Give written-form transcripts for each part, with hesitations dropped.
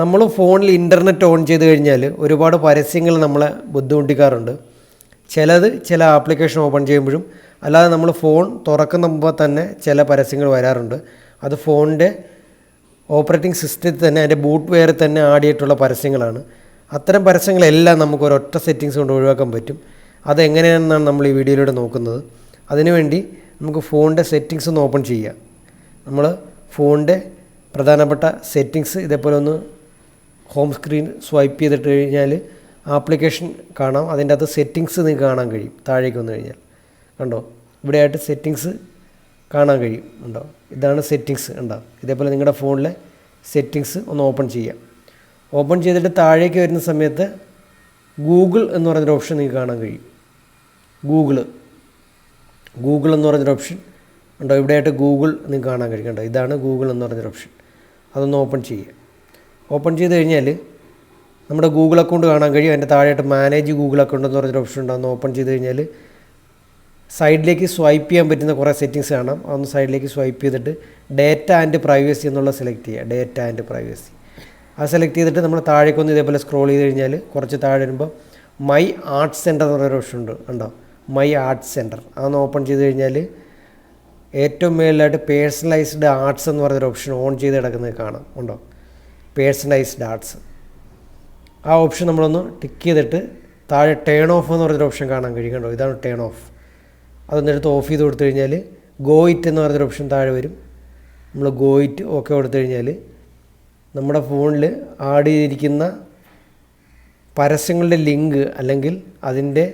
നമ്മൾ ഫോണിൽ internet on ചെയ്ത് കഴിഞ്ഞാൽ ഒരുപാട് പരസ്യങ്ങൾ നമ്മളെ ബുദ്ധിമുട്ടിക്കാറുണ്ട്. ചില ആപ്ലിക്കേഷൻ ഓപ്പൺ ചെയ്യുമ്പോഴും അല്ലാതെ നമ്മൾ ഫോൺ തുറക്കുന്ന മുമ്പ് തന്നെ ചില പരസ്യങ്ങൾ വരാറുണ്ട്. അത് ഫോണിൻ്റെ ഓപ്പറേറ്റിംഗ് സിസ്റ്റത്തിൽ തന്നെ അതിൻ്റെ ബൂട്ട് വെയറിൽ തന്നെ ആടിയിട്ടുള്ള പരസ്യങ്ങളാണ്. അത്തരം പരസ്യങ്ങളെല്ലാം നമുക്ക് ഒരൊറ്റ സെറ്റിങ്സ് കൊണ്ട് ഒഴിവാക്കാൻ പറ്റും. അതെങ്ങനെയാണെന്നാണ് നമ്മൾ ഈ വീഡിയോയിലൂടെ നോക്കുന്നത്. അതിനുവേണ്ടി നമുക്ക് ഫോണിൻ്റെ സെറ്റിങ്സ് ഒന്ന് ഓപ്പൺ ചെയ്യാം. നമ്മൾ ഫോണിൻ്റെ പ്രധാനപ്പെട്ട സെറ്റിങ്സ് ഇതേപോലെ ഒന്ന് ഹോം സ്ക്രീൻ സ്വൈപ്പ് ചെയ്തിട്ട് കഴിഞ്ഞാൽ ആപ്ലിക്കേഷൻ കാണാം. അതിൻ്റെ അകത്ത് സെറ്റിങ്സ് നിങ്ങൾക്ക് കാണാൻ കഴിയും. താഴേക്ക് വന്നു കഴിഞ്ഞാൽ കണ്ടോ, ഇവിടെയായിട്ട് സെറ്റിങ്സ് കാണാൻ കഴിയും. ഉണ്ടോ, ഇതാണ് സെറ്റിങ്സ്. ഉണ്ടോ, ഇതേപോലെ നിങ്ങളുടെ ഫോണിലെ സെറ്റിങ്സ് ഒന്ന് ഓപ്പൺ ചെയ്യാം. ഓപ്പൺ ചെയ്തിട്ട് താഴേക്ക് വരുന്ന സമയത്ത് ഗൂഗിൾ എന്ന് പറയുന്നൊരു ഓപ്ഷൻ നിങ്ങൾക്ക് കാണാൻ കഴിയും. ഗൂഗിൾ എന്ന് പറഞ്ഞൊരു ഓപ്ഷൻ ഉണ്ടോ, ഇവിടെയായിട്ട് ഗൂഗിൾ നിങ്ങൾക്ക് കാണാൻ കഴിയും. കണ്ടോ, ഇതാണ് ഗൂഗിൾ എന്ന് പറഞ്ഞൊരു ഓപ്ഷൻ. അതൊന്ന് ഓപ്പൺ ചെയ്യുക. ഓപ്പൺ ചെയ്ത് കഴിഞ്ഞാൽ നമ്മുടെ ഗൂഗിൾ അക്കൗണ്ട് കാണാൻ കഴിയും. അതിൻ്റെ താഴെയായിട്ട് മാനേജ് ഗൂഗിൾ അക്കൗണ്ട് എന്ന് പറഞ്ഞൊരു ഓപ്ഷൻ ഉണ്ട്. അതൊന്ന് ഓപ്പൺ ചെയ്ത് കഴിഞ്ഞാൽ സൈഡിലേക്ക് സ്വൈപ്പ് ചെയ്യാൻ പറ്റുന്ന കുറേ സെറ്റിങ്സ് കാണാം. അതൊന്ന് സൈഡിലേക്ക് സ്വൈപ്പ് ചെയ്തിട്ട് ഡേറ്റ ആൻഡ് പ്രൈവസി എന്നുള്ള സെലക്ട് ചെയ്യുക. ഡേറ്റ ആൻഡ് പ്രൈവസി അത് സെലക്ട് ചെയ്തിട്ട് നമ്മൾ താഴേക്കൊന്ന് ഇതേപോലെ സ്ക്രോൾ ചെയ്ത് കഴിഞ്ഞാൽ കുറച്ച് താഴെ വരുമ്പോൾ മൈ ആർട്സ് സെൻറ്റർ എന്ന് പറയുന്നൊരു ഓപ്ഷൻ ഉണ്ട്. ഉണ്ടോ, മൈ ആർട്സ് സെൻറ്റർ. അതൊന്ന് ഓപ്പൺ ചെയ്ത് കഴിഞ്ഞാൽ ഏറ്റവും മേളിലായിട്ട് പേഴ്സണലൈസ്ഡ് ആർട്സ് എന്ന് പറയുന്നൊരു ഓപ്ഷൻ ഓൺ ചെയ്ത് കിടക്കുന്നത് കാണാം. ഉണ്ടോ, പേഴ്സണലൈസ്ഡ് ആർട്സ്. ആ ഓപ്ഷൻ നമ്മളൊന്ന് ടിക്ക് ചെയ്തിട്ട് താഴെ ടേൺ ഓഫ് എന്ന് പറഞ്ഞൊരു ഓപ്ഷൻ കാണാൻ കഴിയും. കണ്ടോ, ഇതാണ് ടേൺ ഓഫ്. അതൊന്നെടുത്ത് ഓഫ് ചെയ്ത് കൊടുത്തു കഴിഞ്ഞാൽ ഗോ ഇറ്റ് എന്ന് പറഞ്ഞൊരു ഓപ്ഷൻ താഴെ വരും. നമ്മൾ ഗോ ഇറ്റ് ഓക്കെ കൊടുത്തു കഴിഞ്ഞാൽ നമ്മുടെ ഫോണിൽ ആഡ് ചെയ്തിരിക്കുന്ന പരസ്യങ്ങളുടെ ലിങ്ക് അല്ലെങ്കിൽ അതിൻ്റെ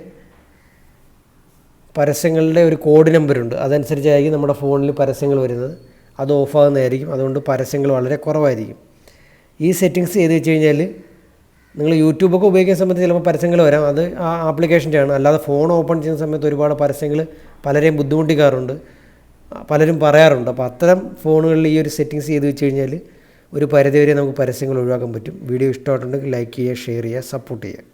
പരസ്യങ്ങളുടെ ഒരു കോഡ് നമ്പറുണ്ട്. അതനുസരിച്ചായിരിക്കും നമ്മുടെ ഫോണിൽ പരസ്യങ്ങൾ വരുന്നത്. അത് ഓഫാകുന്നതായിരിക്കും. അതുകൊണ്ട് പരസ്യങ്ങൾ വളരെ കുറവായിരിക്കും. ഈ സെറ്റിങ്സ് ചെയ്ത് വെച്ച് കഴിഞ്ഞാൽ നിങ്ങൾ യൂട്യൂബൊക്കെ ഉപയോഗിക്കുന്ന സമയത്ത് ചിലപ്പോൾ പരസ്യങ്ങൾ വരാം. അത് ആ ആപ്ലിക്കേഷൻ്റെയാണ്. അല്ലാതെ ഫോൺ ഓപ്പൺ ചെയ്യുന്ന സമയത്ത് ഒരുപാട് പരസ്യങ്ങൾ പലരെയും ബുദ്ധിമുട്ടിക്കാറുണ്ട്, പലരും പറയാറുണ്ട്. അപ്പോൾ അത്തരം ഫോണുകളിൽ ഈ ഒരു സെറ്റിങ്സ് ചെയ്ത് വെച്ച് കഴിഞ്ഞാൽ ഒരു പരിധിവരെ നമുക്ക് പരസ്യങ്ങൾ ഒഴിവാക്കാൻ പറ്റും. വീഡിയോ ഇഷ്ടമായിട്ടുണ്ടെങ്കിൽ ലൈക്ക് ചെയ്യുക, ഷെയർ ചെയ്യുക, സപ്പോർട്ട് ചെയ്യുക.